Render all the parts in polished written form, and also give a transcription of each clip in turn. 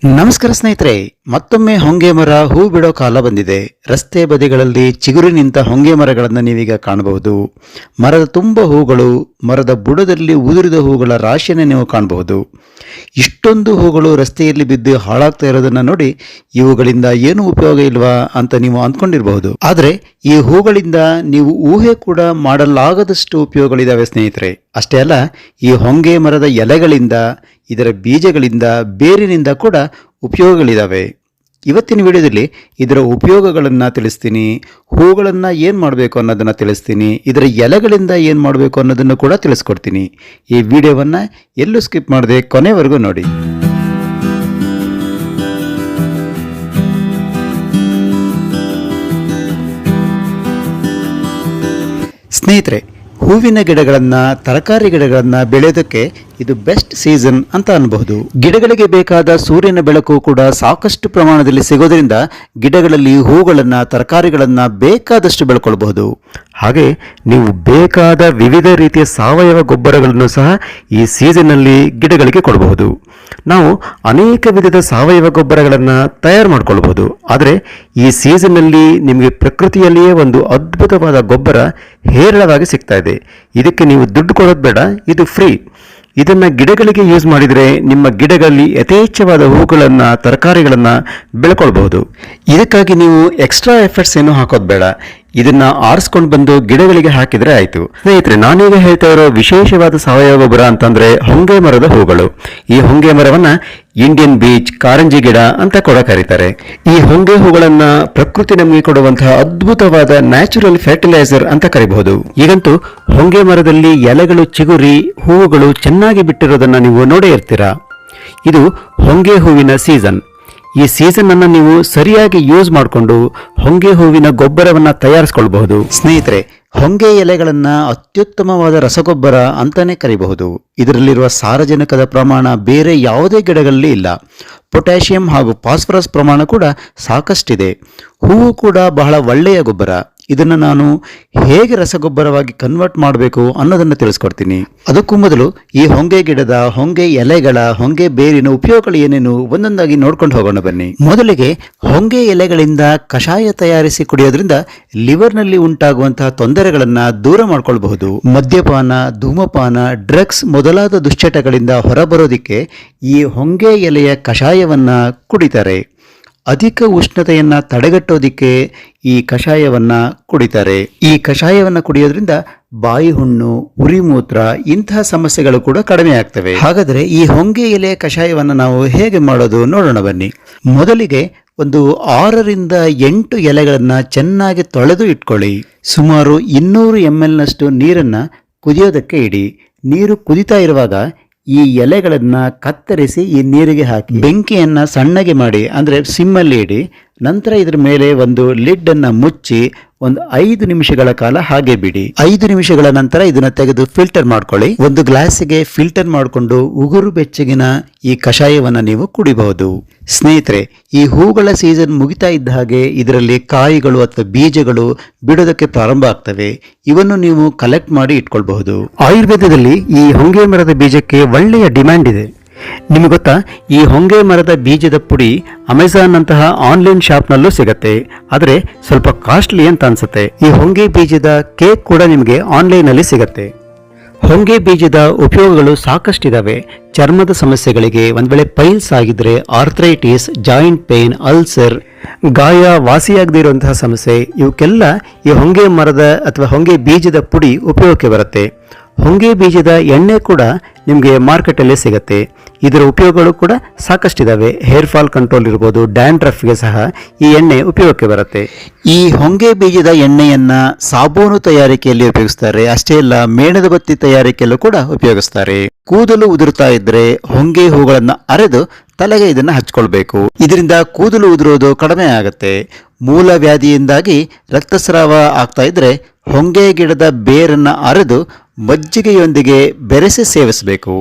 ನಮಸ್ಕಾರ ಸ್ನೇಹಿತರೆ, ಮತ್ತೊಮ್ಮೆ ಹೊಂಗೆ ಮರ ಹೂ ಬಿಡೋ ಕಾಲ ಬಂದಿದೆ. ರಸ್ತೆ ಬದಿಗಳಲ್ಲಿ ಚಿಗುರಿ ನಿಂತ ಹೊಂಗೆ ಮರಗಳನ್ನು ನೀವೀಗ ಕಾಣಬಹುದು. ಮರದ ತುಂಬ ಹೂಗಳು, ಮರದ ಬುಡದಲ್ಲಿ ಉದುರಿದ ಹೂಗಳ ರಾಶಿಯನ್ನು ನೀವು ಕಾಣಬಹುದು. ಇಷ್ಟೊಂದು ಹೂಗಳು ರಸ್ತೆಯಲ್ಲಿ ಬಿದ್ದು ಹಾಳಾಗ್ತಾ ಇರೋದನ್ನ ನೋಡಿ ಇವುಗಳಿಂದ ಏನು ಉಪಯೋಗ ಇಲ್ವಾ ಅಂತ ನೀವು ಅಂದ್ಕೊಂಡಿರಬಹುದು. ಆದರೆ ಈ ಹೂಗಳಿಂದ ನೀವು ಊಹೆ ಕೂಡ ಮಾಡಲಾಗದಷ್ಟು ಉಪಯೋಗಗಳಿದಾವೆ ಸ್ನೇಹಿತರೆ. ಅಷ್ಟೇ ಅಲ್ಲ, ಈ ಹೊಂಗೆ ಮರದ ಎಲೆಗಳಿಂದ, ಇದರ ಬೀಜಗಳಿಂದ, ಬೇರಿನಿಂದ ಕೂಡ ಉಪಯೋಗಗಳಿದ್ದಾವೆ. ಇವತ್ತಿನ ವಿಡಿಯೋದಲ್ಲಿ ಇದರ ಉಪಯೋಗಗಳನ್ನು ತಿಳಿಸ್ತೀನಿ, ಹೂಗಳನ್ನು ಏನು ಮಾಡಬೇಕು ಅನ್ನೋದನ್ನು ತಿಳಿಸ್ತೀನಿ, ಇದರ ಎಲೆಗಳಿಂದ ಏನು ಮಾಡಬೇಕು ಅನ್ನೋದನ್ನು ಕೂಡ ತಿಳಿಸ್ಕೊಡ್ತೀನಿ. ಈ ವಿಡಿಯೋವನ್ನು ಎಲ್ಲೂ ಸ್ಕಿಪ್ ಮಾಡದೆ ಕೊನೆವರೆಗೂ ನೋಡಿ. ಸ್ನೇಹಿತರೆ, ಹೂವಿನ ಗಿಡಗಳನ್ನು, ತರಕಾರಿ ಗಿಡಗಳನ್ನು ಬೆಳೆಯೋದಕ್ಕೆ ಇದು ಬೆಸ್ಟ್ ಸೀಸನ್ ಅಂತ ಅನ್ಬಹುದು. ಗಿಡಗಳಿಗೆ ಬೇಕಾದ ಸೂರ್ಯನ ಬೆಳಕು ಕೂಡ ಸಾಕಷ್ಟು ಪ್ರಮಾಣದಲ್ಲಿ ಸಿಗೋದ್ರಿಂದ ಗಿಡಗಳಲ್ಲಿ ಹೂಗಳನ್ನು, ತರಕಾರಿಗಳನ್ನು ಬೇಕಾದಷ್ಟು ಬೆಳ್ಕೊಳ್ಬಹುದು. ಹಾಗೆ ನೀವು ಬೇಕಾದ ವಿವಿಧ ರೀತಿಯ ಸಾವಯವ ಗೊಬ್ಬರಗಳನ್ನು ಸಹ ಈ ಸೀಸನ್ನಲ್ಲಿ ಗಿಡಗಳಿಗೆ ಕೊಡಬಹುದು. ನಾವು ಅನೇಕ ವಿಧದ ಸಾವಯವ ಗೊಬ್ಬರಗಳನ್ನು ತಯಾರು ಮಾಡ್ಕೊಳ್ಬಹುದು. ಆದರೆ ಈ ಸೀಸನ್ನಲ್ಲಿ ನಿಮಗೆ ಪ್ರಕೃತಿಯಲ್ಲಿಯೇ ಒಂದು ಅದ್ಭುತವಾದ ಗೊಬ್ಬರ ಹೇರಳವಾಗಿ ಸಿಗ್ತಾ ಇದೆ. ಇದಕ್ಕೆ ನೀವು ದುಡ್ಡು ಕೊಡೋದು ಬೇಡ, ಇದು ಫ್ರೀ. ಇದನ್ನು ಗಿಡಗಳಿಗೆ ಯೂಸ್ ಮಾಡಿದರೆ ನಿಮ್ಮ ಗಿಡಗಳಲ್ಲಿ ಯಥೇಚ್ಛವಾದ ಹೂಗಳನ್ನು, ತರಕಾರಿಗಳನ್ನು ಬೆಳ್ಕೊಳ್ಬಹುದು. ಇದಕ್ಕಾಗಿ ನೀವು ಎಕ್ಸ್ಟ್ರಾ ಎಫರ್ಟ್ಸ್ ಏನು ಹಾಕೋದು ಬೇಡ. ಇದನ್ನ ಆರಿಸ್ಕೊಂಡು ಬಂದು ಗಿಡಗಳಿಗೆ ಹಾಕಿದ್ರೆ ಆಯ್ತು. ಸ್ನೇಹಿತರೆ, ನಾನೀಗ ಹೇಳ್ತಾ ಇರೋ ವಿಶೇಷವಾದ ಸಾವಯವ ಗೊಬ್ಬರ ಅಂತಂದ್ರೆ ಹೊಂಗೆ ಮರದ ಹೂಗಳು. ಈ ಹೊಂಗೆ ಮರವನ್ನ ಇಂಡಿಯನ್ ಬೀಚ್, ಕಾರಂಜಿ ಗಿಡ ಅಂತ ಕೂಡ ಕರೀತಾರೆ. ಈ ಹೊಂಗೆ ಹೂಗಳನ್ನ ಪ್ರಕೃತಿ ನಮಗೆ ಕೊಡುವಂತಹ ಅದ್ಭುತವಾದ ನ್ಯಾಚುರಲ್ ಫರ್ಟಿಲೈಸರ್ ಅಂತ ಕರೀಬಹುದು. ಈಗಂತೂ ಹೊಂಗೆ ಮರದಲ್ಲಿ ಎಲೆಗಳು ಚಿಗುರಿ ಹೂವುಗಳು ಚೆನ್ನಾಗಿ ಬಿಟ್ಟಿರೋದನ್ನ ನೀವು ನೋಡೇ ಇರ್ತೀರಾ. ಇದು ಹೊಂಗೆ ಹೂವಿನ ಸೀಸನ್. ಈ ಸೀಸನ್ ಅನ್ನು ನೀವು ಸರಿಯಾಗಿ ಯೂಸ್ ಮಾಡಿಕೊಂಡು ಹೊಂಗೆ ಹೂವಿನ ಗೊಬ್ಬರವನ್ನ ತಯಾರಿಸಿಕೊಳ್ಳಬಹುದು. ಸ್ನೇಹಿತರೆ, ಹೊಂಗೆ ಎಲೆಗಳನ್ನ ಅತ್ಯುತ್ತಮವಾದ ರಸಗೊಬ್ಬರ ಅಂತಾನೆ ಕರೀಬಹುದು. ಇದರಲ್ಲಿರುವ ಸಾರಜನಕದ ಪ್ರಮಾಣ ಬೇರೆ ಯಾವುದೇ ಗಿಡಗಳಲ್ಲಿ ಇಲ್ಲ. ಪೊಟ್ಯಾಷಿಯಂ ಹಾಗೂ ಫಾಸ್ಫರಸ್ ಪ್ರಮಾಣ ಕೂಡ ಸಾಕಷ್ಟಿದೆ. ಹೂವು ಕೂಡ ಬಹಳ ಒಳ್ಳೆಯ ಗೊಬ್ಬರ. ಇದನ್ನು ನಾನು ಹೇಗೆ ರಸಗೊಬ್ಬರವಾಗಿ ಕನ್ವರ್ಟ್ ಮಾಡಬೇಕು ಅನ್ನೋದನ್ನು ತಿಳಿಸ್ಕೊಡ್ತೀನಿ. ಅದಕ್ಕೂ ಮೊದಲು ಈ ಹೊಂಗೆ ಗಿಡದ, ಹೊಂಗೆ ಎಲೆಗಳ, ಹೊಂಗೆ ಬೇರಿನ ಉಪಯೋಗಗಳು ಏನೇನು ಒಂದೊಂದಾಗಿ ನೋಡ್ಕೊಂಡು ಹೋಗೋಣ ಬನ್ನಿ. ಮೊದಲಿಗೆ ಹೊಂಗೆ ಎಲೆಗಳಿಂದ ಕಷಾಯ ತಯಾರಿಸಿ ಕುಡಿಯೋದ್ರಿಂದ ಲಿವರ್ನಲ್ಲಿ ಉಂಟಾಗುವಂತಹ ತೊಂದರೆಗಳನ್ನು ದೂರ ಮಾಡ್ಕೊಳ್ಬಹುದು. ಮದ್ಯಪಾನ, ಧೂಮಪಾನ, ಡ್ರಗ್ಸ್ ಮೊದಲಾದ ದುಶ್ಚಟಗಳಿಂದ ಹೊರಬರೋದಿಕ್ಕೆ ಈ ಹೊಂಗೆ ಎಲೆಯ ಕಷಾಯವನ್ನ ಕುಡಿತಾರೆ. ಅಧಿಕ ಉಷ್ಣತೆಯನ್ನ ತಡೆಗಟ್ಟೋದಿಕ್ಕೆ ಈ ಕಷಾಯವನ್ನ ಕುಡಿತಾರೆ. ಈ ಕಷಾಯವನ್ನ ಕುಡಿಯೋದ್ರಿಂದ ಬಾಯಿ ಹುಣ್ಣು, ಉರಿಮೂತ್ರ ಇಂತಹ ಸಮಸ್ಯೆಗಳು ಕೂಡ ಕಡಿಮೆ ಆಗ್ತವೆ. ಹಾಗಾದ್ರೆ ಈ ಹೊಂಗೆ ಎಲೆಯ ಕಷಾಯವನ್ನ ನಾವು ಹೇಗೆ ಮಾಡೋದು ನೋಡೋಣ ಬನ್ನಿ. ಮೊದಲಿಗೆ ಒಂದು 6 ರಿಂದ 8 ಎಲೆಗಳನ್ನ ಚೆನ್ನಾಗಿ ತೊಳೆದು ಇಟ್ಕೊಳ್ಳಿ. ಸುಮಾರು 200 ml ನಷ್ಟು ನೀರನ್ನ ಕುದಿಯೋದಕ್ಕೆ ಇಡಿ. ನೀರು ಕುದಿತಾ ಇರುವಾಗ ಈ ಎಲೆಗಳನ್ನ ಕತ್ತರಿಸಿ ಈ ನೀರಿಗೆ ಹಾಕಿ ಬೆಂಕಿಯನ್ನ ಸಣ್ಣಗೆ ಮಾಡಿ, ಅಂದ್ರೆ ಸಿಮ್ಮಲ್ಲಿ ಇಡಿ. ನಂತರ ಇದ್ರ ಮೇಲೆ ಒಂದು ಲಿಡ್ ಅನ್ನ ಮುಚ್ಚಿ ಒಂದು 5 ನಿಮಿಷಗಳ ಕಾಲ ಹಾಗೆ ಬಿಡಿ. 5 ನಿಮಿಷಗಳ ನಂತರ ಇದನ್ನ ತೆಗೆದು ಫಿಲ್ಟರ್ ಮಾಡ್ಕೊಳ್ಳಿ. ಒಂದು ಗ್ಲಾಸಿಗೆ ಫಿಲ್ಟರ್ ಮಾಡಿಕೊಂಡು ಉಗುರು ಬೆಚ್ಚಗಿನ ಈ ಕಷಾಯವನ್ನ ನೀವು ಕುಡಿಬಹುದು. ಸ್ನೇಹಿತರೆ, ಈ ಹೂಗಳ ಸೀಸನ್ ಮುಗಿತಾ ಇದ್ದ ಹಾಗೆ ಇದರಲ್ಲಿ ಕಾಯಿಗಳು ಅಥವಾ ಬೀಜಗಳು ಬಿಡೋದಕ್ಕೆ ಪ್ರಾರಂಭ ಆಗ್ತವೆ. ಇವನ್ನು ನೀವು ಕಲೆಕ್ಟ್ ಮಾಡಿ ಇಟ್ಕೊಳ್ಬಹುದು. ಆಯುರ್ವೇದದಲ್ಲಿ ಈ ಹೊಂಗೆ ಮರದ ಬೀಜಕ್ಕೆ ಒಳ್ಳೆಯ ಡಿಮ್ಯಾಂಡ್ ಇದೆ. ನಿಮಗೆ ಗೊತ್ತಾ, ಈ ಹೊಂಗೆ ಮರದ ಬೀಜದ ಪುಡಿ ಅಮೆಜಾನ್ ಅಂತಹ ಆನ್ಲೈನ್ ಶಾಪ್ನಲ್ಲೂ ಸಿಗತ್ತೆ. ಆದರೆ ಸ್ವಲ್ಪ ಕಾಸ್ಟ್ಲಿ ಅಂತ ಅನ್ಸುತ್ತೆ. ಈ ಹೊಂಗೆ ಬೀಜದ ಕೇಕ್ ಕೂಡ ನಿಮಗೆ ಆನ್ಲೈನ್ ಅಲ್ಲಿ ಸಿಗತ್ತೆ. ಹೊಂಗೆ ಬೀಜದ ಉಪಯೋಗಗಳು ಸಾಕಷ್ಟಿದಾವೆ. ಚರ್ಮದ ಸಮಸ್ಯೆಗಳಿಗೆ, ಒಂದ್ ವೇಳೆ ಪೈಲ್ಸ್ ಆಗಿದ್ರೆ, ಆರ್ಥ್ರೈಟಿಸ್, ಜಾಯಿಂಟ್ ಪೇನ್, ಅಲ್ಸರ್, ಗಾಯ ವಾಸಿಯಾಗದೇ ಇರುವಂತಹ ಸಮಸ್ಯೆ, ಇವಕ್ಕೆಲ್ಲ ಈ ಹೊಂಗೆ ಮರದ ಅಥವಾ ಹೊಂಗೆ ಬೀಜದ ಪುಡಿ ಉಪಯೋಗಕ್ಕೆ ಬರುತ್ತೆ. ಹೊಂಗೆ ಬೀಜದ ಎಣ್ಣೆ ಕೂಡ ನಿಮಗೆ ಮಾರ್ಕೆಟಲ್ಲಿ ಸಿಗುತ್ತೆ. ಇದರ ಉಪಯೋಗಗಳು ಕೂಡ ಸಾಕಷ್ಟಿದಾವೆ. ಹೇರ್ ಫಾಲ್ ಕಂಟ್ರೋಲ್ ಇರ್ಬೋದು, ಡ್ಯಾಂಡ್ರಫ್ಗೆ ಸಹ ಈ ಎಣ್ಣೆ ಉಪಯೋಗಕ್ಕೆ ಬರುತ್ತೆ. ಈ ಹೊಂಗೆ ಬೀಜದ ಎಣ್ಣೆಯನ್ನ ಸಾಬೂನು ತಯಾರಿಕೆಯಲ್ಲಿ ಉಪಯೋಗಿಸ್ತಾರೆ. ಅಷ್ಟೇ ಅಲ್ಲ, ಮೇಣದ ಬತ್ತಿ ತಯಾರಿಕೆಯಲ್ಲೂ ಕೂಡ ಉಪಯೋಗಿಸ್ತಾರೆ. ಕೂದಲು ಉದುರ್ತಾ ಇದ್ರೆ ಹೊಂಗೆ ಹೂಗಳನ್ನ ಅರೆದು ತಲೆಗೆ ಇದನ್ನ ಹಚ್ಕೊಳ್ಬೇಕು. ಇದರಿಂದ ಕೂದಲು ಉದುರೋದು ಕಡಿಮೆ ಆಗುತ್ತೆ. ಮೂಲ ವ್ಯಾಧಿಯಿಂದಾಗಿ ರಕ್ತಸ್ರಾವ ಆಗ್ತಾ ಇದ್ರೆ ಹೊಂಗೆ ಗಿಡದ ಬೇರನ್ನ ಅರೆದು ಮಜ್ಜಿಗೆಯೊಂದಿಗೆ ಬೆರೆಸಿ ಸೇವಿಸಬೇಕು.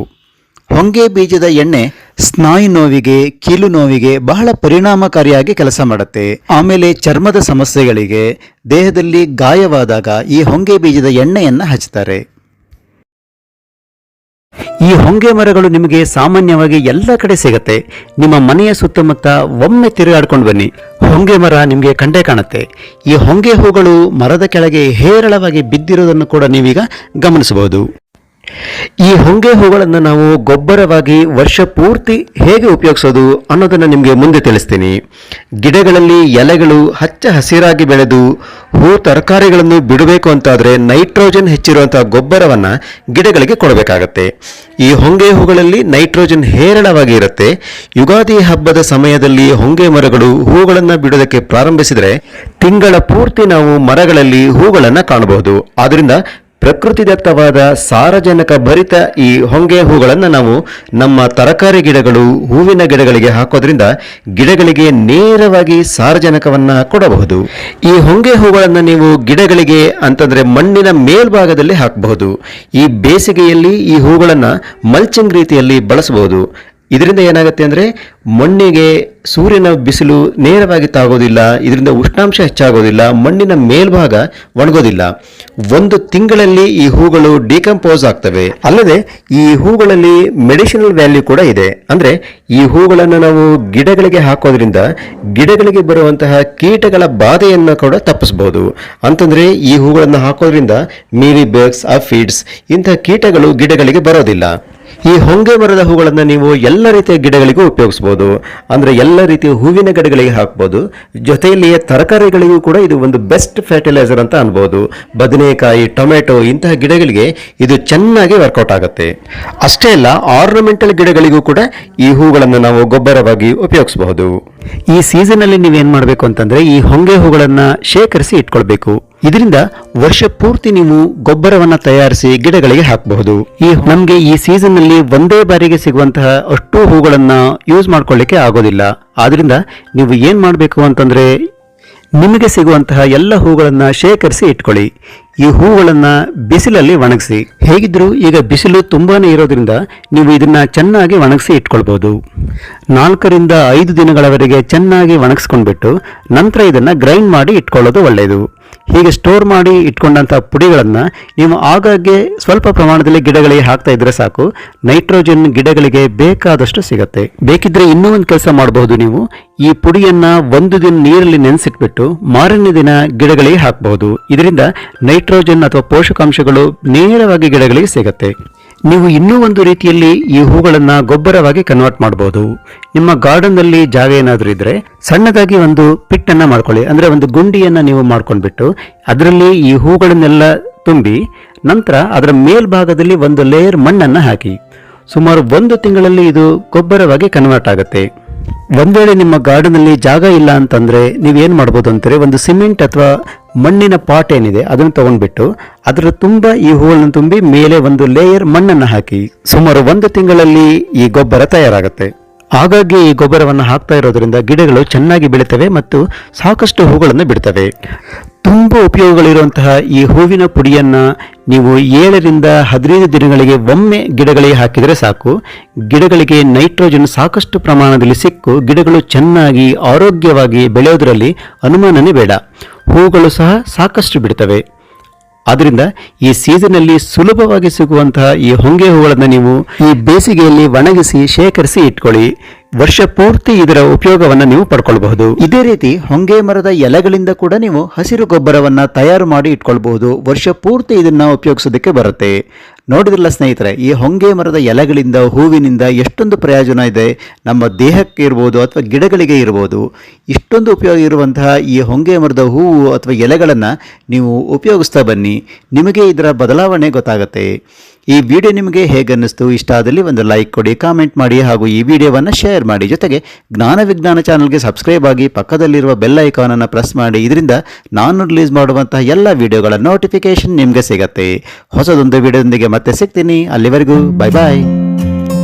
ಹೊಂಗೆ ಬೀಜದ ಎಣ್ಣೆ ಸ್ನಾಯು ನೋವಿಗೆ, ಕೀಲು ನೋವಿಗೆ ಬಹಳ ಪರಿಣಾಮಕಾರಿಯಾಗಿ ಕೆಲಸ ಮಾಡುತ್ತೆ. ಆಮೇಲೆ ಚರ್ಮದ ಸಮಸ್ಯೆಗಳಿಗೆ, ದೇಹದಲ್ಲಿ ಗಾಯವಾದಾಗ ಈ ಹೊಂಗೆ ಬೀಜದ ಎಣ್ಣೆಯನ್ನ ಹಚ್ತಾರೆ. ಈ ಹೊಂಗೆ ಮರಗಳು ನಿಮಗೆ ಸಾಮಾನ್ಯವಾಗಿ ಎಲ್ಲ ಕಡೆ ಸಿಗುತ್ತೆ. ನಿಮ್ಮ ಮನೆಯ ಸುತ್ತಮುತ್ತ ಒಮ್ಮೆ ತಿರುಗಾಡ್ಕೊಂಡು ಬನ್ನಿ, ಹೊಂಗೆ ಮರ ನಿಮಗೆ ಕಂಡೇ ಕಾಣುತ್ತೆ. ಈ ಹೊಂಗೆ ಹೂಗಳು ಮರದ ಕೆಳಗೆ ಹೇರಳವಾಗಿ ಬಿದ್ದಿರೋದನ್ನು ಕೂಡ ನೀವೀಗ ಗಮನಿಸಬಹುದು. ಈ ಹೊಂಗೆ ಹೂಗಳನ್ನು ನಾವು ಗೊಬ್ಬರವಾಗಿ ವರ್ಷ ಪೂರ್ತಿ ಹೇಗೆ ಉಪಯೋಗಿಸೋದು ಅನ್ನೋದನ್ನು ನಿಮಗೆ ಮುಂದೆ ತಿಳಿಸ್ತೀನಿ. ಗಿಡಗಳಲ್ಲಿ ಎಲೆಗಳು ಹಚ್ಚ ಹಸಿರಾಗಿ ಬೆಳೆದು ಹೂ ತರಕಾರಿಗಳನ್ನು ಬಿಡಬೇಕು ಅಂತಾದರೆ ನೈಟ್ರೋಜನ್ ಹೆಚ್ಚಿರುವಂತಹ ಗೊಬ್ಬರವನ್ನು ಗಿಡಗಳಿಗೆ ಕೊಡಬೇಕಾಗತ್ತೆ. ಈ ಹೊಂಗೆ ಹೂಗಳಲ್ಲಿ ನೈಟ್ರೋಜನ್ ಹೇರಳವಾಗಿ ಇರುತ್ತೆ. ಯುಗಾದಿ ಹಬ್ಬದ ಸಮಯದಲ್ಲಿ ಹೊಂಗೆ ಮರಗಳು ಹೂಗಳನ್ನು ಬಿಡೋದಕ್ಕೆ ಪ್ರಾರಂಭಿಸಿದರೆ ತಿಂಗಳ ಪೂರ್ತಿ ನಾವು ಮರಗಳಲ್ಲಿ ಹೂಗಳನ್ನು ಕಾಣಬಹುದು. ಆದ್ದರಿಂದ ಪ್ರಕೃತಿದತ್ತವಾದ ಸಾರಜನಕ ಭರಿತ ಈ ಹೊಂಗೆ ಹೂಗಳನ್ನು ನಾವು ನಮ್ಮ ತರಕಾರಿ ಗಿಡಗಳು, ಹೂವಿನ ಗಿಡಗಳಿಗೆ ಹಾಕೋದ್ರಿಂದ ಗಿಡಗಳಿಗೆ ನೇರವಾಗಿ ಸಾರಜನಕವನ್ನು ಕೊಡಬಹುದು. ಈ ಹೊಂಗೆ ಹೂಗಳನ್ನು ನೀವು ಗಿಡಗಳಿಗೆ ಅಂತಂದ್ರೆ ಮಣ್ಣಿನ ಮೇಲ್ಭಾಗದಲ್ಲಿ ಹಾಕಬಹುದು. ಈ ಬೇಸಿಗೆಯಲ್ಲಿ ಈ ಹೂಗಳನ್ನು ಮಲ್ಚಿಂಗ್ ರೀತಿಯಲ್ಲಿ ಬಳಸಬಹುದು. ಇದರಿಂದ ಏನಾಗುತ್ತೆ ಅಂದರೆ ಮಣ್ಣಿಗೆ ಸೂರ್ಯನ ಬಿಸಿಲು ನೇರವಾಗಿ ತಾಗೋದಿಲ್ಲ, ಇದರಿಂದ ಉಷ್ಣಾಂಶ ಹೆಚ್ಚಾಗೋದಿಲ್ಲ, ಮಣ್ಣಿನ ಮೇಲ್ಭಾಗ ಒಣಗೋದಿಲ್ಲ. 1 ತಿಂಗಳಲ್ಲಿ ಈ ಹೂಗಳು ಡಿಕಂಪೋಸ್ ಆಗ್ತವೆ. ಅಲ್ಲದೆ ಈ ಹೂಗಳಲ್ಲಿ ಮೆಡಿಸಿನಲ್ ವ್ಯಾಲ್ಯೂ ಕೂಡ ಇದೆ. ಅಂದರೆ ಈ ಹೂಗಳನ್ನು ನಾವು ಗಿಡಗಳಿಗೆ ಹಾಕೋದ್ರಿಂದ ಗಿಡಗಳಿಗೆ ಬರುವಂತಹ ಕೀಟಗಳ ಬಾಧೆಯನ್ನು ಕೂಡ ತಪ್ಪಿಸಬಹುದು. ಅಂತಂದ್ರೆ ಈ ಹೂಗಳನ್ನು ಹಾಕೋದ್ರಿಂದ ಮೀಲಿ ಬಗ್ಸ್, ಅಫಿಡ್ಸ್ ಇಂತಹ ಕೀಟಗಳು ಗಿಡಗಳಿಗೆ ಬರೋದಿಲ್ಲ. ಈ ಹೊಂಗೆ ಮರದ ಹೂಗಳನ್ನು ನೀವು ಎಲ್ಲ ರೀತಿಯ ಗಿಡಗಳಿಗೂ ಉಪಯೋಗಿಸಬಹುದು. ಅಂದ್ರೆ ಎಲ್ಲ ರೀತಿಯ ಹೂವಿನ ಗಿಡಗಳಿಗೆ ಹಾಕಬಹುದು. ಜೊತೆಯಲ್ಲಿಯೇ ತರಕಾರಿಗಳಿಗೂ ಕೂಡ ಇದು ಒಂದು ಬೆಸ್ಟ್ ಫರ್ಟಿಲೈಸರ್ ಅಂತ ಅನ್ಬೋದು. ಬದನೆಕಾಯಿ, ಟೊಮೆಟೊ ಇಂತಹ ಗಿಡಗಳಿಗೆ ಇದು ಚೆನ್ನಾಗಿ ವರ್ಕೌಟ್ ಆಗುತ್ತೆ. ಅಷ್ಟೇ ಅಲ್ಲ, ಆರ್ನಮೆಂಟಲ್ ಗಿಡಗಳಿಗೂ ಕೂಡ ಈ ಹೂಗಳನ್ನು ನಾವು ಗೊಬ್ಬರವಾಗಿ ಉಪಯೋಗಿಸಬಹುದು. ಈ ಸೀಸನ್ ಅಲ್ಲಿ ನೀವೇನ್ ಮಾಡಬೇಕು ಅಂತಂದ್ರೆ ಈ ಹೊಂಗೆ ಹೂಗಳನ್ನ ಶೇಖರಿಸಿ ಇಟ್ಕೊಳ್ಬೇಕು. ಇದರಿಂದ ವರ್ಷ ಪೂರ್ತಿ ನೀವು ಗೊಬ್ಬರವನ್ನ ತಯಾರಿಸಿ ಗಿಡಗಳಿಗೆ ಹಾಕಬಹುದು. ನಮ್ಗೆ ಈ ಸೀಸನ್ ಅಲ್ಲಿ ಒಂದೇ ಬಾರಿಗೆ ಸಿಗುವಂತಹ ಅಷ್ಟು ಹೂಗಳನ್ನ ಯೂಸ್ ಮಾಡ್ಕೊಳ್ಳಿಕ್ಕೆ ಆಗೋದಿಲ್ಲ. ಆದ್ರಿಂದ ನೀವು ಏನ್ ಮಾಡಬೇಕು ಅಂತಂದ್ರೆ ನಿಮಗೆ ಸಿಗುವಂತಹ ಎಲ್ಲ ಹೂಗಳನ್ನ ಶೇಖರಿಸಿ ಇಟ್ಕೊಳ್ಳಿ. ಈ ಹೂಗಳನ್ನ ಬಿಸಿಲಲ್ಲಿ ಒಣಗಿಸಿ. ಹೇಗಿದ್ರು ಈಗ ಬಿಸಿಲು ತುಂಬಾನೇ ಇರೋದ್ರಿಂದ ನೀವು ಇದನ್ನ ಚೆನ್ನಾಗಿ ಒಣಗಿಸಿ ಇಟ್ಕೊಳ್ಬಹುದು. 4 ರಿಂದ 5 ದಿನಗಳವರೆಗೆ ಚೆನ್ನಾಗಿ ಒಣಗಿಸ್ಕೊಂಡ್ಬಿಟ್ಟು ನಂತರ ಇದನ್ನ ಗ್ರೈಂಡ್ ಮಾಡಿ ಇಟ್ಕೊಳ್ಳೋದು ಒಳ್ಳೆಯದು. ಹೀಗೆ ಸ್ಟೋರ್ ಮಾಡಿ ಇಟ್ಕೊಂಡಂತಹ ಪುಡಿಗಳನ್ನ ನೀವು ಆಗಾಗ್ಗೆ ಸ್ವಲ್ಪ ಪ್ರಮಾಣದಲ್ಲಿ ಗಿಡಗಳಿಗೆ ಹಾಕ್ತಾ ಇದ್ರೆ ಸಾಕು. ನೈಟ್ರೋಜನ್ ಗಿಡಗಳಿಗೆ ಬೇಕಾದಷ್ಟು ಸಿಗತ್ತೆ. ಬೇಕಿದ್ರೆ ಇನ್ನೂ ಒಂದು ಕೆಲಸ ಮಾಡಬಹುದು. ನೀವು ಈ ಪುಡಿಯನ್ನ 1 ದಿನ ನೀರಲ್ಲಿ ನೆನೆಸಿಟ್ಬಿಟ್ಟು ಮಾರನೇ ದಿನ ಗಿಡಗಳಿಗೆ ಹಾಕಬಹುದು. ಇದರಿಂದ ನೈಟ್ರೋಜನ್ ಅಥವಾ ಪೋಷಕಾಂಶಗಳು ನೇರವಾಗಿ ಗಿಡಗಳಿಗೆ ಸಿಗತ್ತೆ. ನೀವು ಇನ್ನೂ ಒಂದು ರೀತಿಯಲ್ಲಿ ಈ ಹೂಗಳನ್ನ ಗೊಬ್ಬರವಾಗಿ ಕನ್ವರ್ಟ್ ಮಾಡಬಹುದು. ನಿಮ್ಮ ಗಾರ್ಡನ್ ನಲ್ಲಿ ಜಾಗ ಏನಾದ್ರೂ ಇದ್ರೆ ಸಣ್ಣದಾಗಿ ಒಂದು ಪಿಟ್ ಅನ್ನ ಮಾಡ್ಕೊಳ್ಳಿ. ಅಂದ್ರೆ ಒಂದು ಗುಂಡಿಯನ್ನ ನೀವು ಮಾಡ್ಕೊಂಡ್ಬಿಟ್ಟು ಅದರಲ್ಲಿ ಈ ಹೂಗಳನ್ನೆಲ್ಲ ತುಂಬಿ ನಂತರ ಅದರ ಮೇಲ್ಭಾಗದಲ್ಲಿ ಒಂದು ಲೇಯರ್ ಮಣ್ಣನ್ನ ಹಾಕಿ. ಸುಮಾರು 1 ತಿಂಗಳಲ್ಲಿ ಇದು ಗೊಬ್ಬರವಾಗಿ ಕನ್ವರ್ಟ್ ಆಗುತ್ತೆ. ಒಂದ್ ವೇಳೆ ನಿಮ್ಮ ಗಾರ್ಡನ್ ಅಲ್ಲಿ ಜಾಗ ಇಲ್ಲ ಅಂತಂದ್ರೆ ನೀವೇನ್ ಮಾಡ್ಬೋದು ಅಂತಾರೆ, ಒಂದು ಸಿಮೆಂಟ್ ಅಥವಾ ಮಣ್ಣಿನ ಪಾಟ್ ಏನಿದೆ ಅದನ್ನು ತಗೊಂಡ್ಬಿಟ್ಟು ಅದರ ತುಂಬ ಈ ಹೂಗಳನ್ನು ತುಂಬಿ ಮೇಲೆ ಒಂದು ಲೇಯರ್ ಮಣ್ಣನ್ನು ಹಾಕಿ ಸುಮಾರು 1 ತಿಂಗಳಲ್ಲಿ ಈ ಗೊಬ್ಬರ ತಯಾರಾಗುತ್ತೆ. ಹಾಗಾಗಿ ಈ ಗೊಬ್ಬರವನ್ನು ಹಾಕ್ತಾ ಇರೋದ್ರಿಂದ ಗಿಡಗಳು ಚೆನ್ನಾಗಿ ಬೆಳೀತವೆ ಮತ್ತು ಸಾಕಷ್ಟು ಹೂಗಳನ್ನು ಬಿಡ್ತವೆ. ತುಂಬ ಉಪಯೋಗಗಳಿರುವಂತಹ ಈ ಹೂವಿನ ಪುಡಿಯನ್ನ ನೀವು 7 ರಿಂದ 15 ದಿನಗಳಿಗೆ ಒಮ್ಮೆ ಗಿಡಗಳಿಗೆ ಹಾಕಿದರೆ ಸಾಕು. ಗಿಡಗಳಿಗೆ ನೈಟ್ರೋಜನ್ ಸಾಕಷ್ಟು ಪ್ರಮಾಣದಲ್ಲಿ ಸಿಕ್ಕು ಗಿಡಗಳು ಚೆನ್ನಾಗಿ ಆರೋಗ್ಯವಾಗಿ ಬೆಳೆಯೋದರಲ್ಲಿ ಅನುಮಾನನೇ ಬೇಡ. ಹೂಗಳು ಸಹ ಸಾಕಷ್ಟು ಬಿಡ್ತವೆ. ಆದ್ದರಿಂದ ಈ ಸೀಸನ್ ಅಲ್ಲಿ ಸುಲಭವಾಗಿ ಸಿಗುವಂತಹ ಈ ಹೊಂಗೆ ಹೂಗಳನ್ನು ನೀವು ಈ ಬೇಸಿಗೆಯಲ್ಲಿ ಒಣಗಿಸಿ ಶೇಖರಿಸಿ ಇಟ್ಕೊಳ್ಳಿ. ವರ್ಷ ಪೂರ್ತಿ ಇದರ ಉಪಯೋಗವನ್ನು ನೀವು ಪಡ್ಕೊಳ್ಬಹುದು. ಇದೇ ರೀತಿ ಹೊಂಗೆ ಮರದ ಎಲೆಗಳಿಂದ ಕೂಡ ನೀವು ಹಸಿರು ಗೊಬ್ಬರವನ್ನ ತಯಾರು ಮಾಡಿ ಇಟ್ಕೊಳ್ಬಹುದು. ವರ್ಷ ಪೂರ್ತಿ ಇದನ್ನ ಉಪಯೋಗಿಸೋದಕ್ಕೆ ಬರುತ್ತೆ. ನೋಡಿದ್ರಲ್ಲ ಸ್ನೇಹಿತರೆ, ಈ ಹೊಂಗೆ ಮರದ ಎಲೆಗಳಿಂದ, ಹೂವಿನಿಂದ ಎಷ್ಟೊಂದು ಪ್ರಯೋಜನ ಇದೆ. ನಮ್ಮ ದೇಹಕ್ಕೆ ಇರ್ಬೋದು ಅಥವಾ ಗಿಡಗಳಿಗೆ ಇರ್ಬೋದು. ಇಷ್ಟೊಂದು ಉಪಯೋಗ ಇರುವಂತಹ ಈ ಹೊಂಗೆ ಮರದ ಹೂವು ಅಥವಾ ಎಲೆಗಳನ್ನು ನೀವು ಉಪಯೋಗಿಸ್ತಾ ಬನ್ನಿ. ನಿಮಗೆ ಇದರ ಬದಲಾವಣೆ ಗೊತ್ತಾಗುತ್ತೆ. ಈ ವಿಡಿಯೋ ನಿಮಗೆ ಹೇಗೆ ಅನ್ನಿಸ್ತು? ಇಷ್ಟ ಆದಲ್ಲಿ ಒಂದು ಲೈಕ್ ಕೊಡಿ, ಕಾಮೆಂಟ್ ಮಾಡಿ ಹಾಗೂ ಈ ವಿಡಿಯೋವನ್ನು ಶೇರ್ ಮಾಡಿ. ಜೊತೆಗೆ ಜ್ಞಾನ ವಿಜ್ಞಾನ ಚಾನಲ್ಗೆ ಸಬ್ಸ್ಕ್ರೈಬ್ ಆಗಿ ಪಕ್ಕದಲ್ಲಿರುವ ಬೆಲ್ ಐಕಾನನ್ನು ಪ್ರೆಸ್ ಮಾಡಿ. ಇದರಿಂದ ನಾನು ರಿಲೀಸ್ ಮಾಡುವಂತಹ ಎಲ್ಲ ವಿಡಿಯೋಗಳ ನೋಟಿಫಿಕೇಶನ್ ನಿಮಗೆ ಸಿಗತ್ತೆ. ಹೊಸದೊಂದು ವಿಡಿಯೋದೊಂದಿಗೆ ಮತ್ತೆ ಸಿಗ್ತೀನಿ. ಅಲ್ಲಿವರೆಗೂ ಬೈ ಬಾಯ್.